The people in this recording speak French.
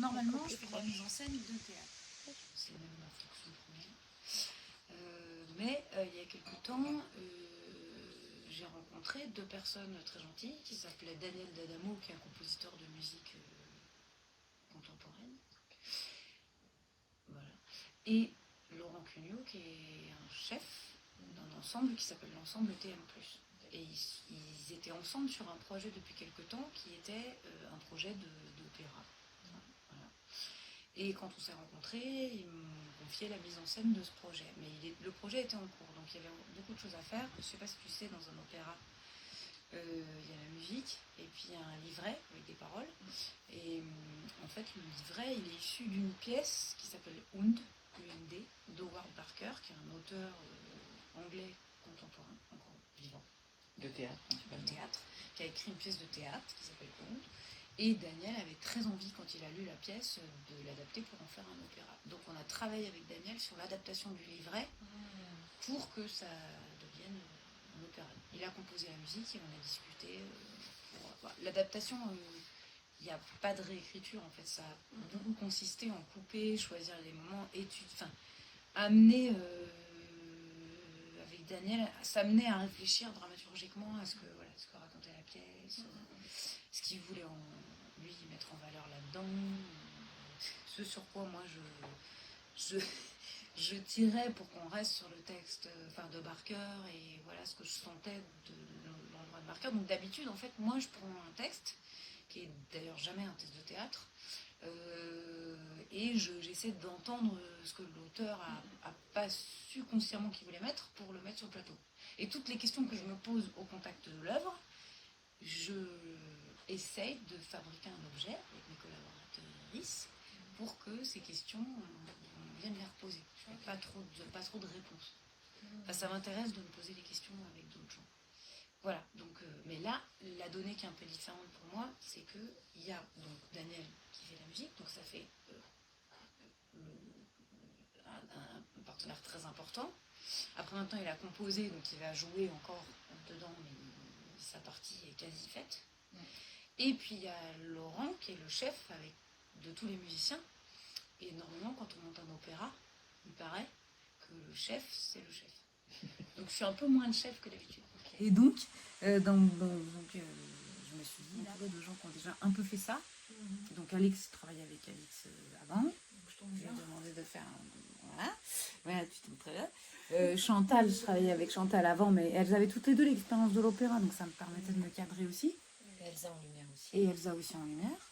normalement, je fais de la mise en scène de théâtre. C'est même ma fonction première. Mais il y a quelque temps, j'ai rencontré deux personnes très gentilles qui s'appelaient Daniel D'Adamo, qui est un compositeur de musique contemporaine. Voilà. Et Laurent Cugnot, qui est un chef d'un ensemble qui s'appelle l'ensemble TM+. Et ils étaient ensemble sur un projet depuis quelque temps qui était un projet d'opéra. Voilà. Et quand on s'est rencontrés, ils m'ont confié la mise en scène de ce projet. Mais le projet était en cours, donc il y avait beaucoup de choses à faire. Je ne sais pas si tu sais, dans un opéra, il y a la musique, et puis il y a un livret avec des paroles. Et en fait, le livret, il est issu d'une pièce qui s'appelle Und, UND, d'Howard Barker, qui est un auteur anglais contemporain, encore vivant. De théâtre, principalement. De théâtre, qui a écrit une pièce de théâtre qui s'appelle Und. Et Daniel avait très envie, quand il a lu la pièce, de l'adapter pour en faire un opéra. Donc on a travaillé avec Daniel sur l'adaptation du livret pour que ça devienne un opéra. Il a composé la musique et on a discuté. L'adaptation, il n'y a pas de réécriture en fait. Ça a beaucoup consisté en couper, choisir les moments, amener avec Daniel, s'amener à réfléchir dramaturgiquement à ce que racontait la pièce, ce qu'il voulait lui mettre en valeur là-dedans, ce sur quoi moi je tirais pour qu'on reste sur le texte de Barker et voilà ce que je sentais de l'endroit de Barker. Donc d'habitude en fait moi je prends un texte qui est d'ailleurs jamais un texte de théâtre et j'essaie d'entendre ce que l'auteur a pas su consciemment qu'il voulait mettre pour le mettre sur le plateau. Et toutes les questions que je me pose au contact de l'œuvre, je essaye de fabriquer un objet avec mes collaboratrices pour que ces questions on vienne les reposer. Je n'ai pas trop de réponses. Enfin, ça m'intéresse de me poser des questions avec d'autres gens. Voilà, donc, mais là, la donnée qui est un peu différente pour moi, c'est qu'il y a donc Daniel qui fait la musique, donc ça fait un partenaire très important. Après maintenant, il a composé, donc il va jouer encore dedans, mais sa partie est quasi faite. Et puis il y a Laurent qui est le chef de tous les musiciens. Et normalement, quand on monte un opéra, il paraît que le chef, c'est le chef. Donc je suis un peu moins le chef que d'habitude. Et donc, je me suis dit, là, il y a deux gens qui ont déjà un peu fait ça. Donc Alex, je travaillais avec Alex avant. Je lui ai demandé de faire voilà, tu tombes très bien. Chantal, je travaillais avec Chantal avant, mais elles avaient toutes les deux l'expérience de l'opéra, donc ça me permettait de me cadrer aussi. Et Elsa en lumière aussi. Et Elsa aussi en lumière.